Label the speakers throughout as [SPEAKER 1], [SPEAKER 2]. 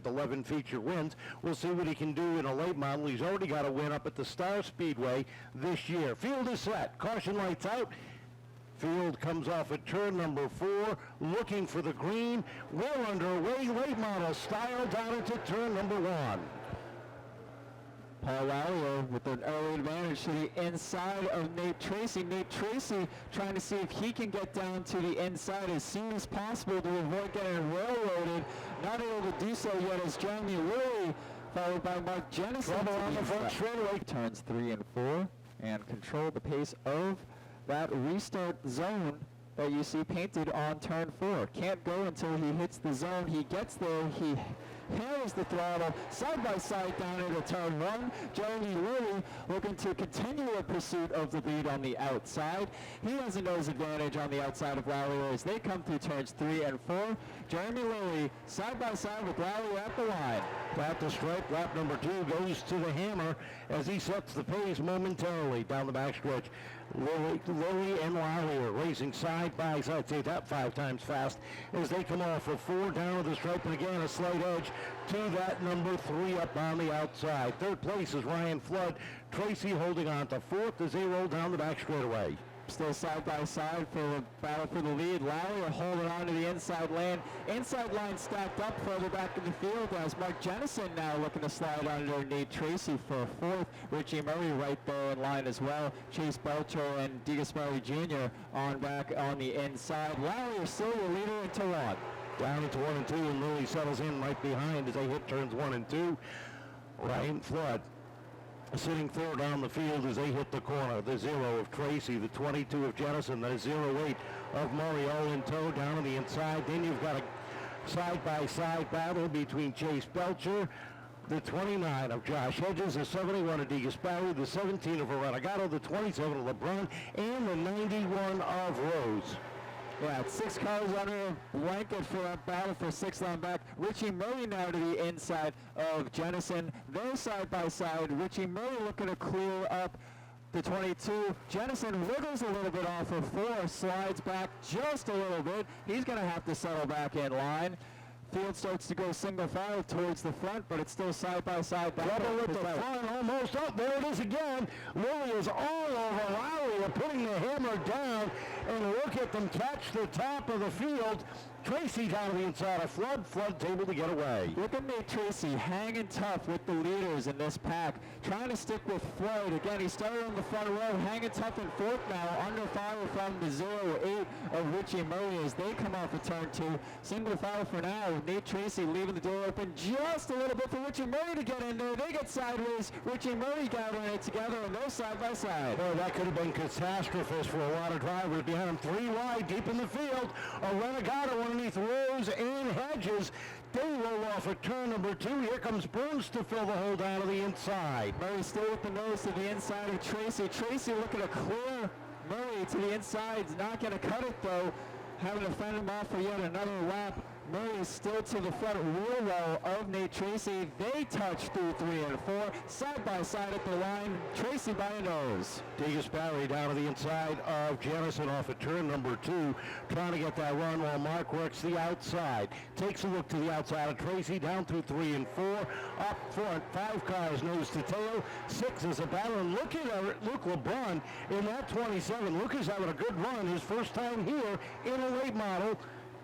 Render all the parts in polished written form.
[SPEAKER 1] with 11 feature wins. We'll see what he can do in a late model. He's already got a win up at the Star Speedway this year. Field is set. Caution lights out. Field comes off at turn number 4, looking for the green. Well underway, late model style down into turn number 1.
[SPEAKER 2] Paul Lallier with an early advantage to the inside of Nate Tracy. Nate Tracy trying to see if he can get down to the inside as soon as possible to avoid getting railroaded. Not able to do so yet as Jeremy Lilly, followed by Mark Jennison.
[SPEAKER 1] Trouble on the front straightaway.
[SPEAKER 2] Turns 3 and 4 and control the pace of that restart zone that you see painted on turn 4. Can't go until he hits the zone. He gets there. He hammers the throttle side by side down into turn 1. Jeremy Lilly looking to continue a pursuit of the lead on the outside. He has a nose advantage on the outside of Lallier as they come through turns 3 and 4. Jeremy Lilly side by side with Lallier at the line.
[SPEAKER 1] Flat to stripe, lap number 2 goes to the hammer as he sets the pace momentarily down the backstretch. Lilly and Lallier racing side by side. Say that 5 times fast as they come off of 4 down to the stripe, and again a slight edge to that number 3 up on the outside. Third place is Ryan Flood. Tracy holding on to 4th as they roll down the back straightaway.
[SPEAKER 2] Still side by side for the battle for the lead. Lallier holding on to the inside lane. Inside line stacked up further back in the field as Mark Jennison now looking to slide under Nate Tracy for 4th. Richie Murray right there in line as well. Chase Belcher and DeGasperi Jr. on back on the inside. Lallier still the leader into 1.
[SPEAKER 1] Down into 1 and 2, and Lilly settles in right behind as they hit turns 1 and 2. Ryan Flood sitting 3rd on the field as they hit the corner. The 0 of Tracy, the 22 of Jennison, the 08 of Murray, all in tow down on the inside. Then you've got a side-by-side battle between Chase Belcher, the 29 of Josh Hedges, the 71 of DeGasperi, the 17 of Renegado, the 27 of LeBron, and the 91 of Rose.
[SPEAKER 2] Yeah, it's 6 cars under a blanket for that battle for 6th on back. Richie Murray now to the inside of Jennison. They're side by side. Richie Murray looking to clear up the 22. Jennison wiggles a little bit off of 4, slides back just a little bit. He's going to have to settle back in line. Field starts to go single file towards the front, but it's still side by side.
[SPEAKER 1] Trouble with the front, almost up. There it is again. Lilly is all over Lallier, putting the hammer down, and look at them catch the top of the field. Tracy down to the inside of Flood. Flood's able to get away.
[SPEAKER 2] Look at Nate Tracy hanging tough with the leaders in this pack, trying to stick with Flood. Again, he started on the front row, hanging tough in 4th now, under fire from the 08 of Richie Murray as they come off of turn 2. Single file for now. Nate Tracy leaving the door open just a little bit for Richie Murray to get in there. They get sideways. Richie Murray gathering it together, and they're side by side.
[SPEAKER 1] Well, that could have been catastrophist for a lot of drivers behind him. 3 wide, deep in the field. A Renegado underneath Rose and Hedges. They roll off at turn number 2. Here comes Burns to fill the hole down to the inside.
[SPEAKER 2] Murray still with the nose to the inside of Tracy. Tracy looking to clear Murray to the inside. Not going to cut it, though. Having to fend him off for yet another lap. Murray is still to the front wheel well of Nate Tracy. They touch through 3 and 4, side by side at the line. Tracy by a nose.
[SPEAKER 1] DeGasperi down to the inside of Jennison off at turn number 2, trying to get that run while Mark works the outside. Takes a look to the outside of Tracy, down through 3 and 4. Up front, 5 cars nose to tail. 6 is a battle, and look at Luke LeBron in that 27. Luke is having a good run, his first time here in a late model.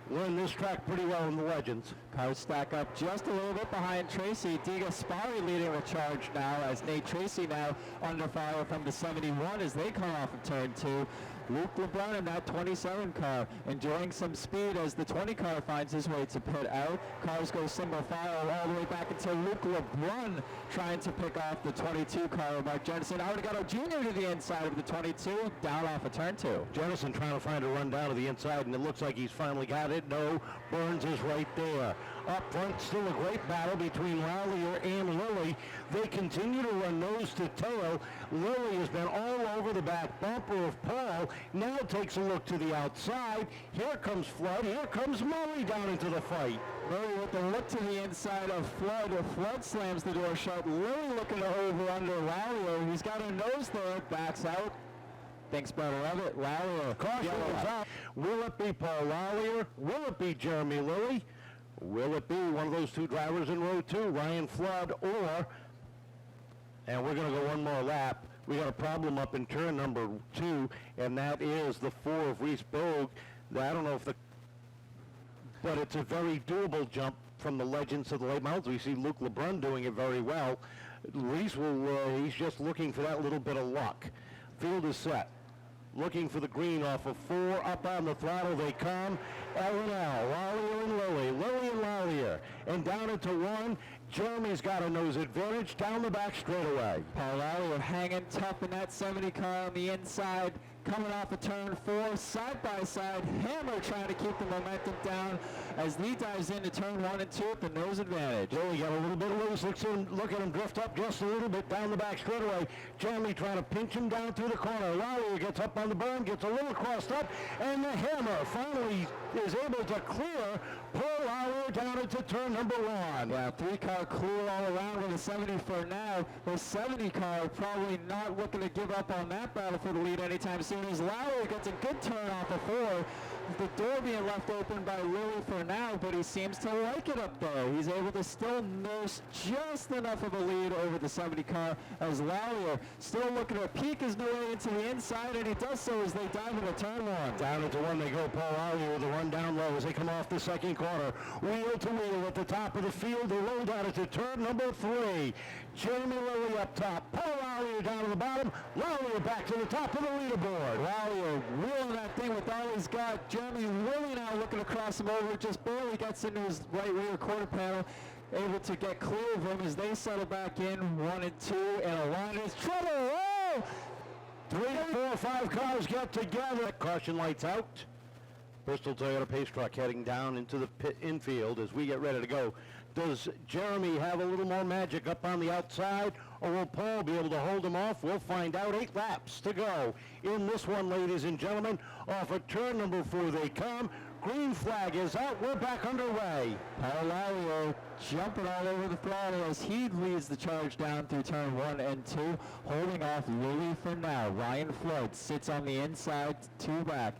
[SPEAKER 1] Learned this track pretty well in the Legends.
[SPEAKER 2] Cars stack up just a little bit behind Tracy. DeGasperi leading the charge now as Nate Tracy now under fire from the 71 as they come off of turn 2. Luke LeBron in that 27 car enjoying some speed as the 20 car finds his way to pit out. Cars go single file all the way back until Luke LeBron trying to pick off the 22 car of Mark Jennison. Artigado Jr. to the inside of the 22, down off of turn 2.
[SPEAKER 1] Jennison trying to find a run down to the inside, and it looks like he's finally got it. No, Burns is right there. Up front, still a great battle between Lallier and Lilly. They continue to run nose to tail. Lilly has been all over the back bumper of Paul. Now takes a look to the outside. Here comes Flood. Here comes Murray down into the fight.
[SPEAKER 2] Murray with the look to the inside of Flood. Flood slams the door shut. Lilly looking to over under Lallier. He's got a nose there. Backs out. Thinks better of it. Lallier.
[SPEAKER 1] Caution is out. Will it be Paul Lallier? Will it be Jeremy Lilly? Will it be one of those two drivers in row 2, Ryan Flood, or, and we're going to go one more lap, we got a problem up in turn number 2, and that is the 4 of Reese Bogue. I don't know if but it's a very doable jump from the legends to the late models. We see Luke LeBrun doing it very well. Reese he's just looking for that little bit of luck. Field is set. Looking for the green off of 4, up on the throttle they come. L&L, Lallier and Lilly, Lilly and Lallier, and down into 1. Jeremy's got a nose advantage down the back straightaway.
[SPEAKER 2] Paul Lallier hanging tough in that 70 car on the inside, coming off of turn 4, side by side. Hammer trying to keep the momentum down as Lee dives into turn 1 and 2 at the nose advantage.
[SPEAKER 1] Lilly got a little bit loose. Look at him drift up just a little bit down the back straightaway. Jeremy trying to pinch him down through the corner. Lallier gets up on the berm, gets a little crossed up, and the Hammer finally is able to clear Paul Lallier down into turn number 1.
[SPEAKER 2] Yeah, 3-car clear all around with a 70 for now. The 70 car probably not looking to give up on that battle for the lead anytime soon as Lallier gets a good turn off of 4. The door being left open by Lilly for now, but he seems to like it up there. He's able to still nurse just enough of a lead over the 70 car as Lallier still looking to peek his way into the inside, and he does so as they dive into turn 1.
[SPEAKER 1] Down into 1 they go. Paul Lallier with a run down low as they come off the second corner. Wheel to wheel at the top of the field. They roll down into turn number 3. Jeremy Lilly up top. Paul Lallier down to the bottom. Lallier back to the top of the leaderboard.
[SPEAKER 2] Lallier wheeling that thing with all he's got. Jeremy Lilly now looking to cross him over. Just barely gets into his right rear quarter panel. Able to get clear of him as they settle back in 1 and 2. And a line is trouble. Oh!
[SPEAKER 1] 3, 4, 5 cars get together. Caution lights out. Bristol Toyota Pace Truck heading down into the pit infield as we get ready to go. Does Jeremy have a little more magic up on the outside, or will Paul be able to hold him off? We'll find out. 8 laps to go in this one, ladies and gentlemen. Off of turn number 4 they come. Green flag is out. We're back underway.
[SPEAKER 2] Paul Lallier jumping all over the throttle as he leads the charge down through turn 1 and 2, holding off Lilly for now. Ryan Flood sits on the inside, 2 back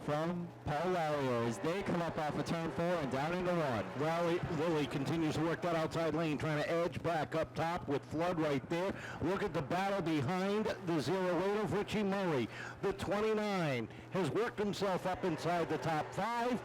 [SPEAKER 2] from Paul Lallier as they come up off of turn 4 and down into 1.
[SPEAKER 1] Lilly continues to work that outside lane, trying to edge back up top with Flood right there. Look at the battle behind the 08 of Richie Murray. The 29 has worked himself up inside the top 5.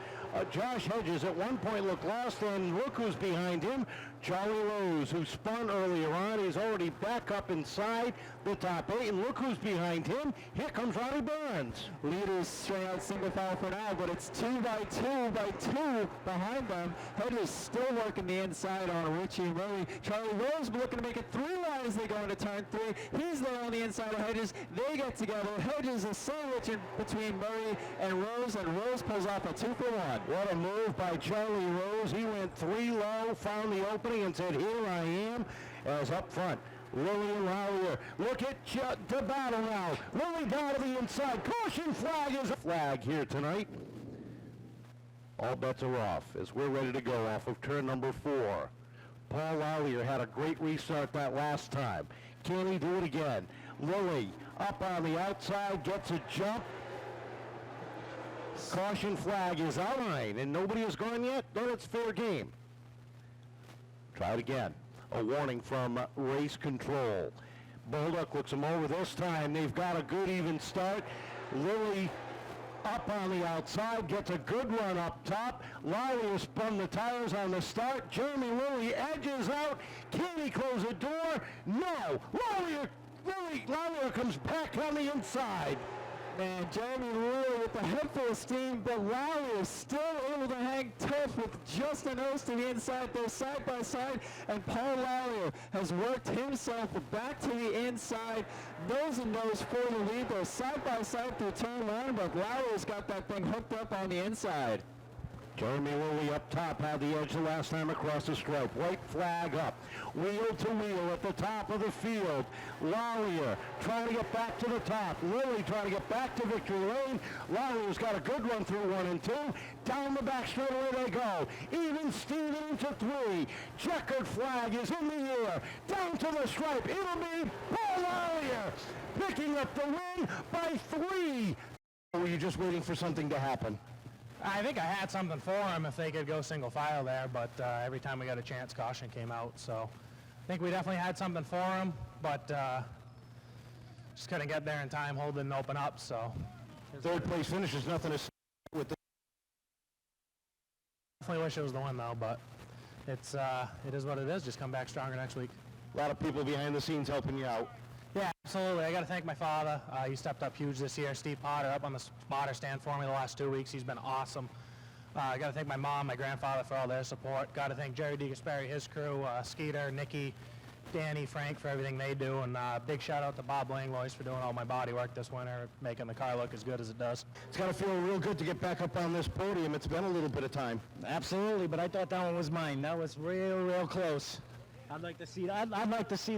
[SPEAKER 1] Josh Hedges at one point looked lost, and look who's behind him. Charlie Rose, who spun earlier on, is already back up inside the top 8, and look who's behind him. Here comes Ronnie Burns.
[SPEAKER 2] Leaders straight out single file for now, but it's 2 by 2 by 2 behind them. Hedges still working the inside on Richie Murray. Charlie Rose looking to make it 3 wide as they go into turn 3. He's there on the inside of Hedges. They get together. Hedges is sandwiched in between Murray and Rose pulls off a 2 for 1.
[SPEAKER 1] What a move by Charlie Rose. He went 3 low, found the opening, and said, here I am, as up front. Lilly and Lallier. Look at the battle now. Lilly down to the inside. Caution flag is a flag here tonight. All bets are off as we're ready to go off of turn number 4. Paul Lallier had a great restart that last time. Can he do it again? Lilly up on the outside, gets a jump. Caution flag is out, and nobody has gone yet. Then it's fair game. Try it again. A warning from race control. Bolduc looks him over this time. They've got a good even start. Lilly up on the outside, gets a good run up top. Lallier spun the tires on the start. Jeremy Lilly edges out. Can he close the door? No. Lallier comes back on the inside.
[SPEAKER 2] Man, Jeremy Lilly with a head full of steam, but Lallier still able to hang tough with just a nose to the inside. They're side by side, and Paul Lallier has worked himself back to the inside. Nose and nose for the lead. They're side by side through turn 1, but Lallier's got that thing hooked up on the inside.
[SPEAKER 1] Jeremy Lilly up top had the edge the last time across the stripe. White flag up. Wheel to wheel at the top of the field. Lallier trying to get back to the top. Lilly trying to get back to victory lane. Lallier's got a good run through 1 and 2. Down the back straightaway they go. Even Steven into 3. Checkered flag is in the air. Down to the stripe. It'll be Paul Lallier picking up the win by 3. Were you just waiting for something to happen?
[SPEAKER 3] I think I had something for them if they could go single file there, but every time we got a chance, caution came out. So I think we definitely had something for them, but just couldn't get there in time. Hole didn't open up, so.
[SPEAKER 1] Third place finish is nothing to say with the...
[SPEAKER 3] Definitely wish it was the win though, but it is what it is. Just come back stronger next week.
[SPEAKER 1] A lot of people behind the scenes helping you out.
[SPEAKER 3] Yeah, absolutely. I got to thank my father. He stepped up huge this year. Steve Potter up on the spotter stand for me the last 2 weeks. He's been awesome. I got to thank my mom, my grandfather for all their support. Got to thank Jerry DeGasperi, his crew, Skeeter, Nikki, Danny, Frank for everything they do, and big shout out to Bob Langlois for doing all my body work this winter, making the car look as good as it does.
[SPEAKER 1] It's got to feel real good to get back up on this podium. It's been a little bit of time.
[SPEAKER 4] Absolutely, but I thought that one was mine. That was real close. I'd like to see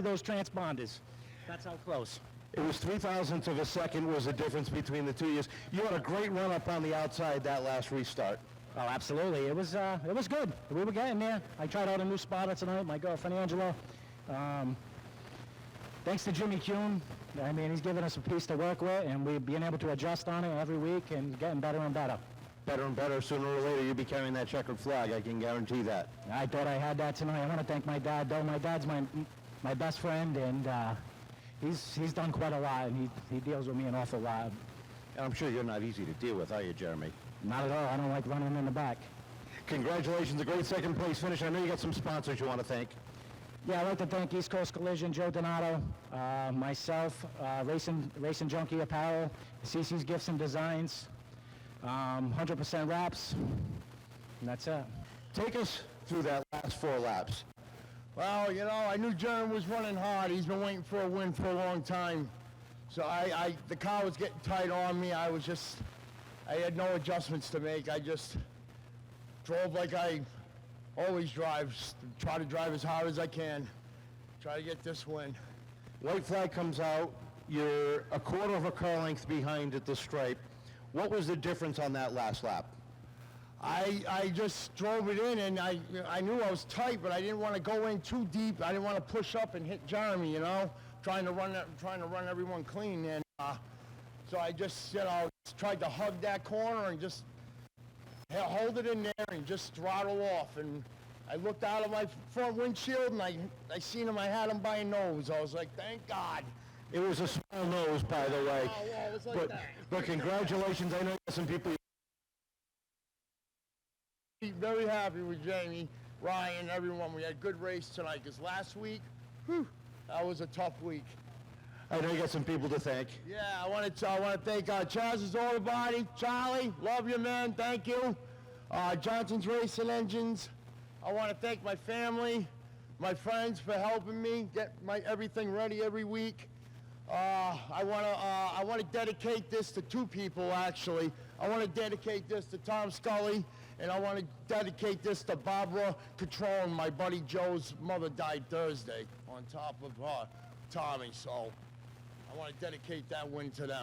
[SPEAKER 4] those transponders. That's how close.
[SPEAKER 1] It was 0.03 of a second was the difference between the two years. You had a great run up on the outside that last restart.
[SPEAKER 4] Oh, absolutely. It was good. We were getting there. I tried out a new spotter tonight. My girlfriend Angela. Thanks to Jimmy Kuhn. I mean, he's given us a piece to work with, and we've been able to adjust on it every week and getting better and better.
[SPEAKER 1] Better and better. Sooner or later, you'll be carrying that checkered flag. I can guarantee that.
[SPEAKER 4] I thought I had that tonight. I want to thank my dad, though. My dad's my best friend, and he's done quite a lot, and he deals with me an awful lot.
[SPEAKER 1] And I'm sure you're not easy to deal with, are you, Jeremy?
[SPEAKER 4] Not at all. I don't like running in the back.
[SPEAKER 1] Congratulations, a great second place finish. I know you got some sponsors you want to thank.
[SPEAKER 4] Yeah, I'd like to thank East Coast Collision, Joe Donato, myself, Racing Junkie Apparel, CC's Gifts and Designs, 100% Wraps, and that's it.
[SPEAKER 1] Take us through that last 4 laps.
[SPEAKER 5] Well, you know, I knew Jeremy was running hard. He's been waiting for a win for a long time. So the car was getting tight on me. I had no adjustments to make. I just drove like I always drive. Try to drive as hard as I can. Try to get this win.
[SPEAKER 1] White flag comes out. You're a quarter of a car length behind at the stripe. What was the difference on that last lap?
[SPEAKER 5] I just drove it in, and I knew I was tight, but I didn't want to go in too deep. I didn't want to push up and hit Jeremy, you know, trying to run everyone clean. And so I just, tried to hug that corner and just hold it in there and just throttle off. And I looked out of my front windshield, and I seen him. I had him by a nose. I was like, thank God.
[SPEAKER 1] It was a small nose, by the way.
[SPEAKER 5] Oh, yeah, it was like that.
[SPEAKER 1] But congratulations. I know some people...
[SPEAKER 5] Very happy with Jamie, Ryan, everyone. We had a good race tonight, because last week, that was a tough week.
[SPEAKER 1] I know you got some people to thank.
[SPEAKER 5] Yeah, I want to thank Chaz's Auto Body, Charlie, love you, man, thank you. Johnson's Racing Engines. I want to thank my family, my friends for helping me get everything ready every week. I want to dedicate this to 2 people, actually. I want to dedicate this to Tom Scully, and I want to dedicate this to Barbara Catrone. My buddy Joe's mother died Thursday on top of Tommy, so I want to dedicate that win to them.